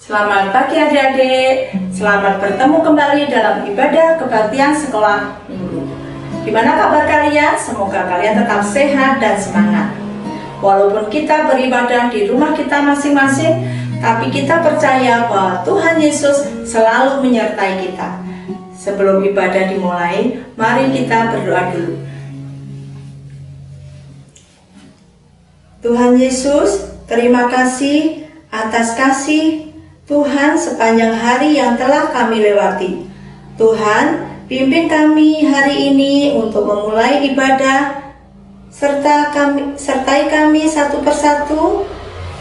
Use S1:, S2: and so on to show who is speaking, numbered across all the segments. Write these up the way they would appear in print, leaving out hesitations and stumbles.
S1: Selamat pagi adik-adik, selamat bertemu kembali dalam ibadah kebaktian sekolah minggu. Gimana kabar kalian? Semoga kalian tetap sehat dan semangat. Walaupun kita beribadah di rumah kita masing-masing, tapi kita percaya bahwa Tuhan Yesus selalu menyertai kita. Sebelum ibadah dimulai, mari kita berdoa dulu. Tuhan Yesus, terima kasih atas kasih Tuhan sepanjang hari yang telah kami lewati. Tuhan, pimpin kami hari ini untuk memulai ibadah, sertai kami satu persatu,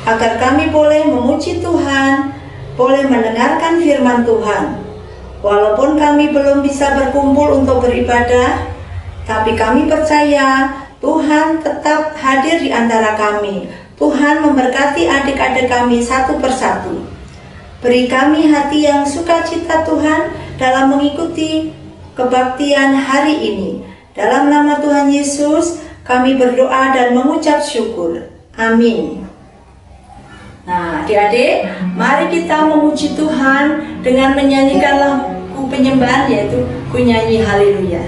S1: agar kami boleh memuji Tuhan, boleh mendengarkan firman Tuhan. Walaupun kami belum bisa berkumpul untuk beribadah, tapi kami percaya Tuhan tetap hadir di antara kami. Tuhan memberkati adik-adik kami satu persatu. Beri kami hati yang sukacita Tuhan dalam mengikuti kebaktian hari ini. Dalam nama Tuhan Yesus kami berdoa dan mengucap syukur. Amin. Nah, adik-adik, mari kita memuji Tuhan dengan menyanyikan lagu penyembahan, yaitu Ku Nyanyi Haleluya.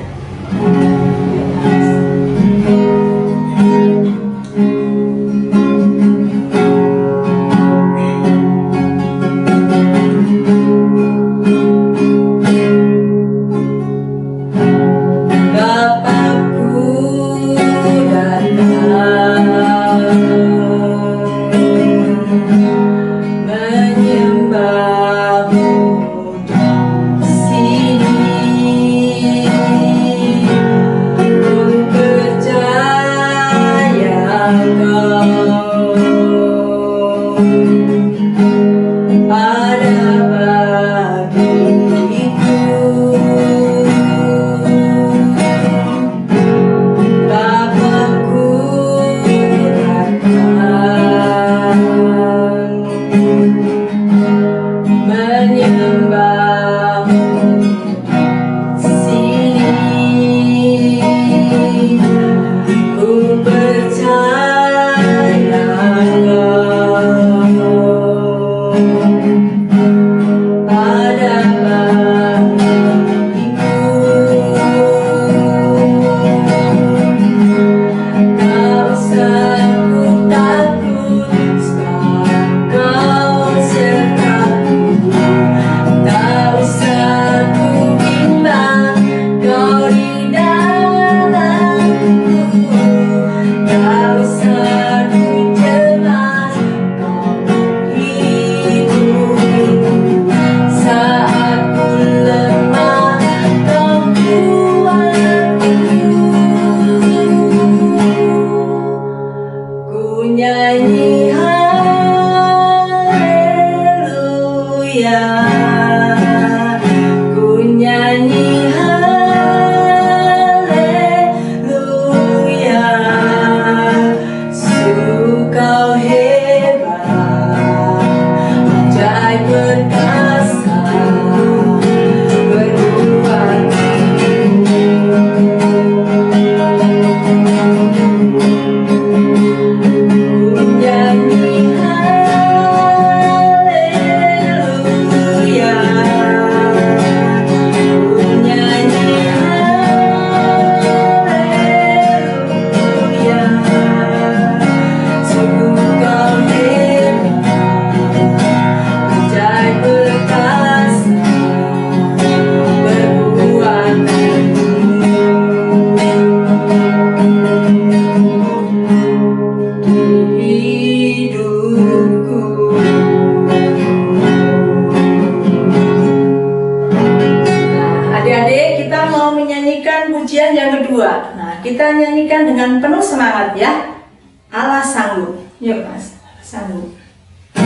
S1: Pujian yang kedua. Nah, kita nyanyikan dengan penuh semangat ya. Allah sanggup. Yuk Mas, sanggup.
S2: Ku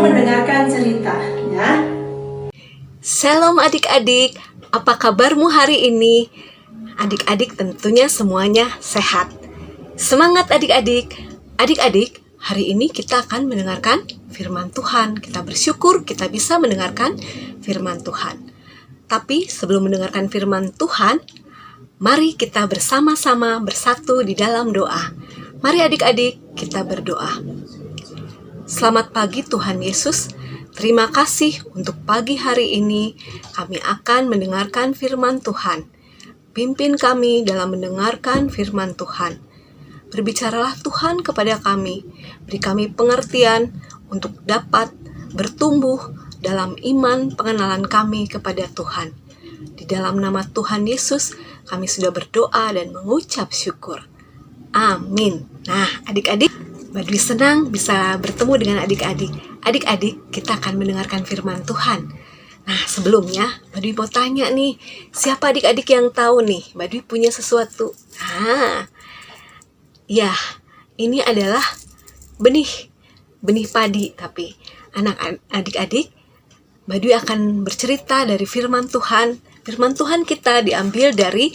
S1: mau mendengarkan cerita, ya.
S2: Shalom adik-adik, apa kabarmu hari ini? Adik-adik tentunya semuanya sehat. Semangat adik-adik. Adik-adik, hari ini kita akan mendengarkan firman Tuhan. Kita bersyukur kita bisa mendengarkan firman Tuhan. Tapi sebelum mendengarkan firman Tuhan, mari kita bersama-sama bersatu di dalam doa. Mari adik-adik kita berdoa. Selamat pagi Tuhan Yesus. Terima kasih untuk pagi hari ini kami akan mendengarkan firman Tuhan. Pimpin kami dalam mendengarkan firman Tuhan. Berbicaralah Tuhan kepada kami. Beri kami pengertian untuk dapat bertumbuh dalam iman pengenalan kami kepada Tuhan. Di dalam nama Tuhan Yesus kami sudah berdoa dan mengucap syukur. Amin. Nah adik-adik, Badui senang bisa bertemu dengan adik-adik. Adik-adik, kita akan mendengarkan firman Tuhan. Nah, sebelumnya, Badui mau tanya nih, siapa adik-adik yang tahu nih, Badui punya sesuatu? Nah, ya, ini adalah benih padi. Tapi, adik-adik, Badui akan bercerita dari firman Tuhan. Firman Tuhan kita diambil dari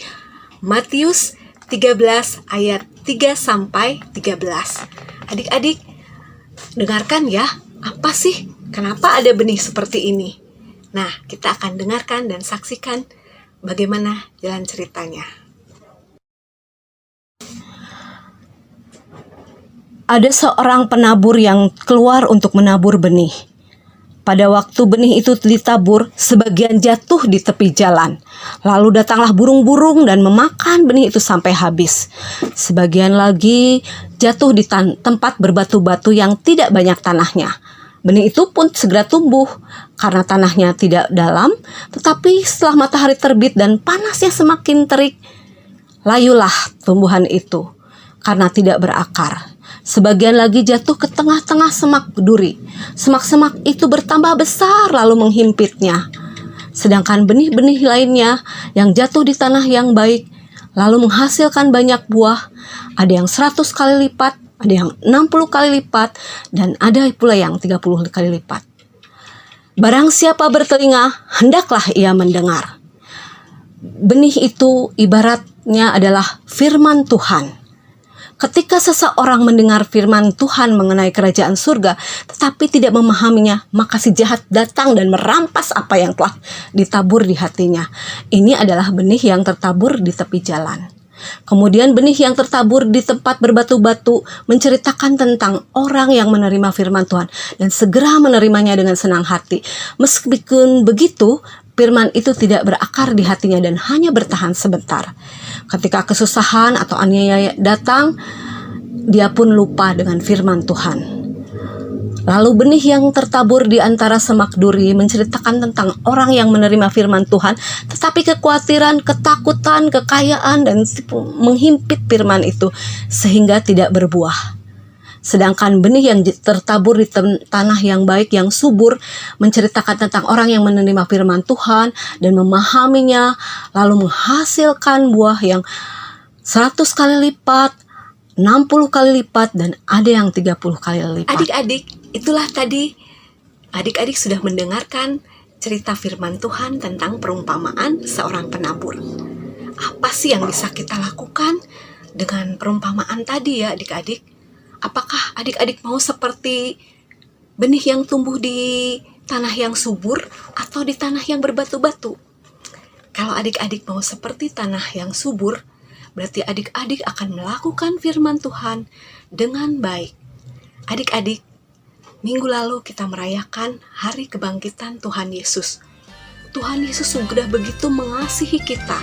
S2: Matius 13 ayat 3-13. Adik-adik, dengarkan ya, apa sih? Kenapa ada benih seperti ini? Nah, kita akan dengarkan dan saksikan bagaimana jalan ceritanya. Ada seorang penabur yang keluar untuk menabur benih. Pada waktu benih itu ditabur, sebagian jatuh di tepi jalan. Lalu datanglah burung-burung dan memakan benih itu sampai habis. Sebagian lagi jatuh di tempat berbatu-batu yang tidak banyak tanahnya. Benih itu pun segera tumbuh karena tanahnya tidak dalam, tetapi setelah matahari terbit dan panasnya semakin terik, layulah tumbuhan itu karena tidak berakar. Sebagian lagi jatuh ke tengah-tengah semak duri. Semak-semak itu bertambah besar lalu menghimpitnya. Sedangkan benih-benih lainnya yang jatuh di tanah yang baik lalu menghasilkan banyak buah. Ada yang 100 kali lipat, ada yang 60 kali lipat, dan ada pula yang 30 kali lipat. Barang siapa bertelinga, hendaklah ia mendengar. Benih itu ibaratnya adalah firman Tuhan. Ketika seseorang mendengar firman Tuhan mengenai kerajaan surga, tetapi tidak memahaminya, maka si jahat datang dan merampas apa yang telah ditabur di hatinya. Ini adalah benih yang tertabur di tepi jalan. Kemudian benih yang tertabur di tempat berbatu-batu menceritakan tentang orang yang menerima firman Tuhan dan segera menerimanya dengan senang hati. Meskipun begitu, firman itu tidak berakar di hatinya dan hanya bertahan sebentar. Ketika kesusahan atau aniaya datang, dia pun lupa dengan firman Tuhan. Lalu benih yang tertabur di antara semak duri menceritakan tentang orang yang menerima firman Tuhan, tetapi kekhawatiran, ketakutan, kekayaan, dan menghimpit firman itu sehingga tidak berbuah. Sedangkan benih yang tertabur di tanah yang baik, yang subur, menceritakan tentang orang yang menerima firman Tuhan dan memahaminya, lalu menghasilkan buah yang 100 kali lipat, 60 kali lipat, dan ada yang 30 kali lipat. Adik-adik, itulah tadi adik-adik sudah mendengarkan cerita firman Tuhan tentang perumpamaan seorang penabur. Apa sih yang bisa kita lakukan dengan perumpamaan tadi ya adik-adik? Apakah adik-adik mau seperti benih yang tumbuh di tanah yang subur atau di tanah yang berbatu-batu? Kalau adik-adik mau seperti tanah yang subur, berarti adik-adik akan melakukan firman Tuhan dengan baik. Adik-adik, minggu lalu kita merayakan Hari Kebangkitan Tuhan Yesus. Tuhan Yesus sudah begitu mengasihi kita.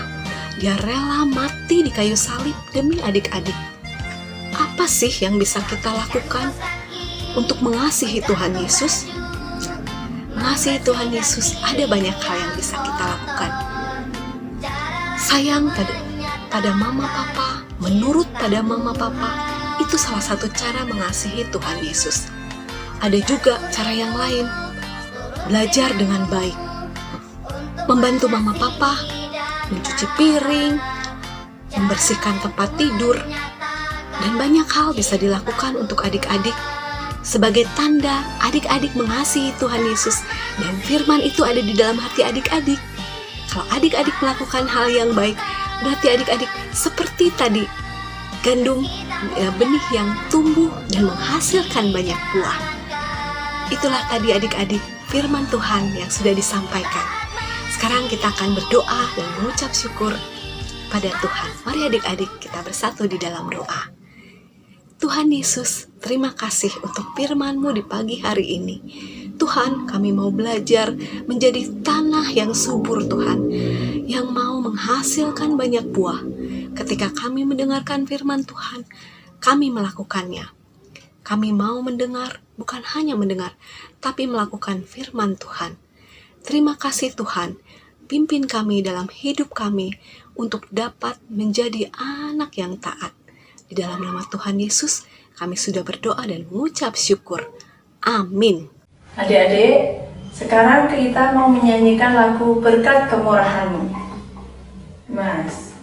S2: Dia rela mati di kayu salib demi adik-adik. Apa sih yang bisa kita lakukan untuk mengasihi Tuhan Yesus? Mengasihi Tuhan Yesus, ada banyak hal yang bisa kita lakukan. Sayang pada mama papa, menurut pada mama papa, itu salah satu cara mengasihi Tuhan Yesus. Ada juga cara yang lain, belajar dengan baik, membantu mama papa, mencuci piring, membersihkan tempat tidur, dan banyak hal bisa dilakukan untuk adik-adik sebagai tanda adik-adik mengasihi Tuhan Yesus dan firman itu ada di dalam hati adik-adik. Kalau adik-adik melakukan hal yang baik, berarti adik-adik seperti tadi gandum benih yang tumbuh dan menghasilkan banyak buah. Itulah tadi adik-adik firman Tuhan yang sudah disampaikan. Sekarang kita akan berdoa dan mengucap syukur pada Tuhan. Mari adik-adik kita bersatu di dalam doa. Tuhan Yesus, terima kasih untuk firman-Mu di pagi hari ini. Tuhan, kami mau belajar menjadi tanah yang subur Tuhan, yang mau menghasilkan banyak buah. Ketika kami mendengarkan firman Tuhan, kami melakukannya. Kami mau mendengar, bukan hanya mendengar, tapi melakukan firman Tuhan. Terima kasih Tuhan, pimpin kami dalam hidup kami untuk dapat menjadi anak yang taat. Di dalam nama Tuhan Yesus, kami sudah berdoa dan mengucap syukur. Amin.
S1: Adik-adik, sekarang kita mau menyanyikan lagu Berkat Kemurahan-Mu. Mas.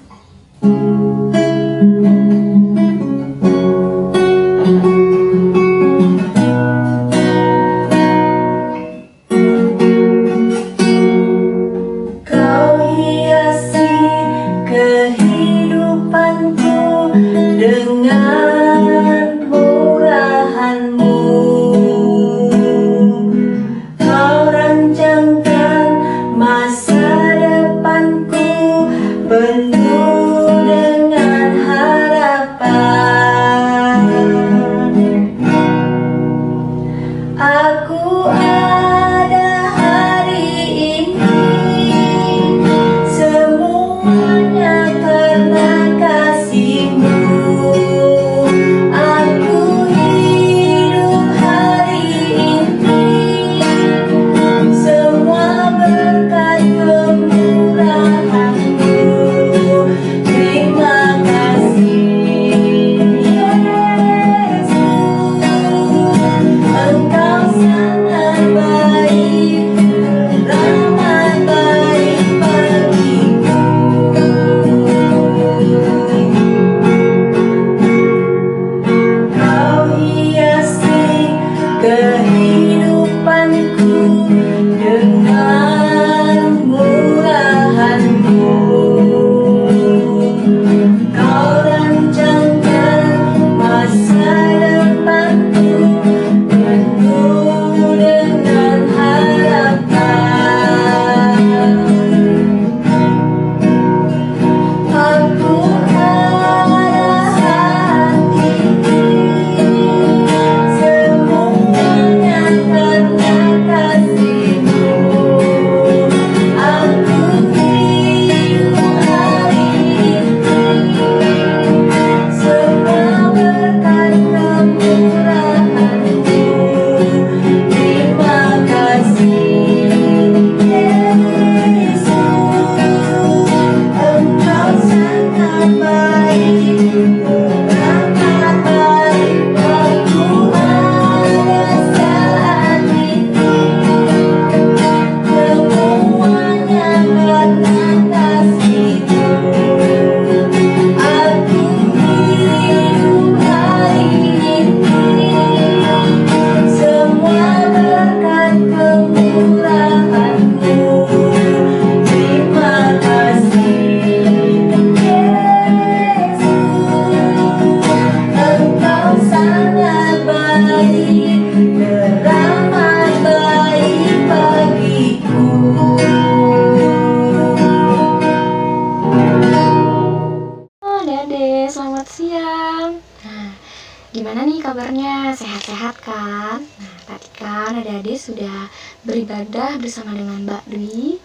S3: Gimana nih kabarnya? Sehat-sehat kan? Nah, tadi kan adik-adik sudah beribadah bersama dengan Mbak Dwi.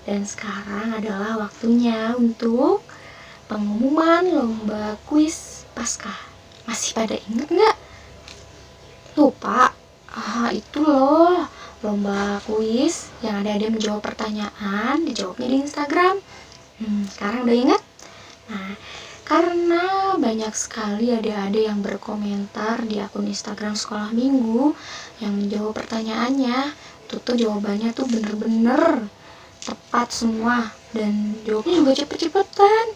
S3: Dan sekarang adalah waktunya untuk pengumuman lomba kuis Paskah. Masih pada inget nggak? Lupa? Itu loh, lomba kuis yang adik-adik menjawab pertanyaan, dijawabnya di Instagram. Sekarang udah inget? Nah, karena banyak sekali adik-adik yang berkomentar di akun Instagram Sekolah Minggu yang menjawab pertanyaannya, tuh jawabannya tuh bener-bener tepat semua dan jawabnya juga cepet-cepetan.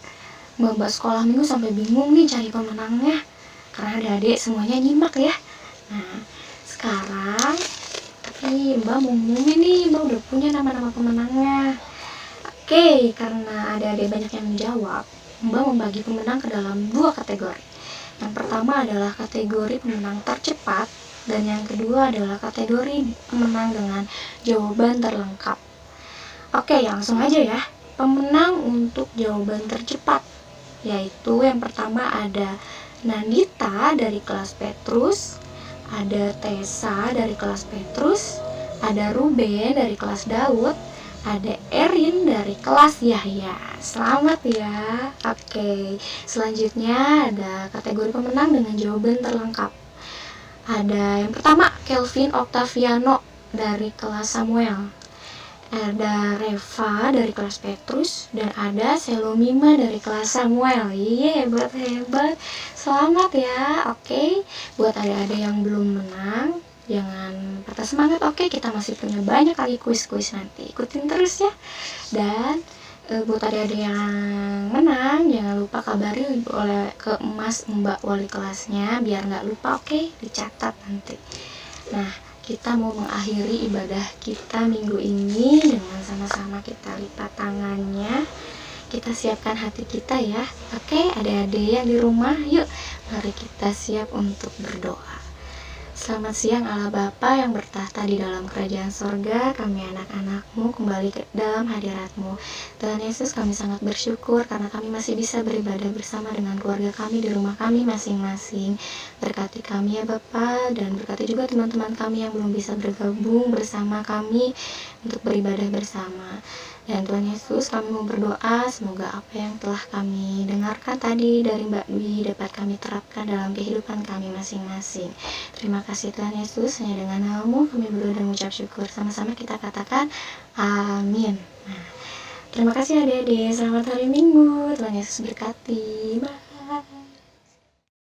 S3: Mbak Sekolah Minggu sampai bingung nih cari pemenangnya karena adik-adik semuanya nyimak ya. Nah, sekarang tapi Mbak mau ngumumin nih, Mbak udah punya nama-nama pemenangnya. Oke, karena ada banyak yang menjawab, Mbak membagi pemenang ke dalam 2 kategori. Yang pertama adalah kategori pemenang tercepat, dan yang kedua adalah kategori pemenang dengan jawaban terlengkap. Oke, langsung aja ya. Pemenang untuk jawaban tercepat, yaitu yang pertama ada Nandita dari kelas Petrus, ada Tessa dari kelas Petrus, ada Ruben dari kelas Daud, ada Erin dari kelas Yahya. Selamat ya. Oke, selanjutnya ada kategori pemenang dengan jawaban terlengkap. Ada yang pertama Kelvin Octaviano dari kelas Samuel, ada Reva dari kelas Petrus, dan ada Selomima dari kelas Samuel. Hebat. Selamat ya. Oke, buat adik-adik yang belum menang, jangan patah semangat. Oke, kita masih punya banyak kali kuis-kuis nanti, ikutin terus ya. Dan buat adik-adik yang menang, jangan lupa kabari ke Mas Mbak wali kelasnya biar nggak lupa. Oke, dicatat nanti. Nah, kita mau mengakhiri ibadah kita minggu ini dengan sama-sama kita lipat tangannya, kita siapkan hati kita ya. Oke, adik-adik yang di rumah, yuk mari kita siap untuk berdoa. Selamat siang Allah Bapa yang bertahta di dalam kerajaan sorga, kami anak-anakmu kembali ke dalam hadiratmu. Tuhan Yesus, kami sangat bersyukur karena kami masih bisa beribadah bersama dengan keluarga kami di rumah kami masing-masing. Berkati kami ya Bapa, dan berkati juga teman-teman kami yang belum bisa bergabung bersama kami untuk beribadah bersama. Dan Tuhan Yesus, kami mau berdoa semoga apa yang telah kami dengarkan tadi dari Mbak Dwi dapat kami terapkan dalam kehidupan kami masing-masing. Terima kasih Tuhan Yesus, hanya dengan nama-Mu kami berdoa dan mengucap syukur. Sama-sama kita katakan amin. Nah, terima kasih adik-adik, selamat hari Minggu, Tuhan Yesus berkati. Bye.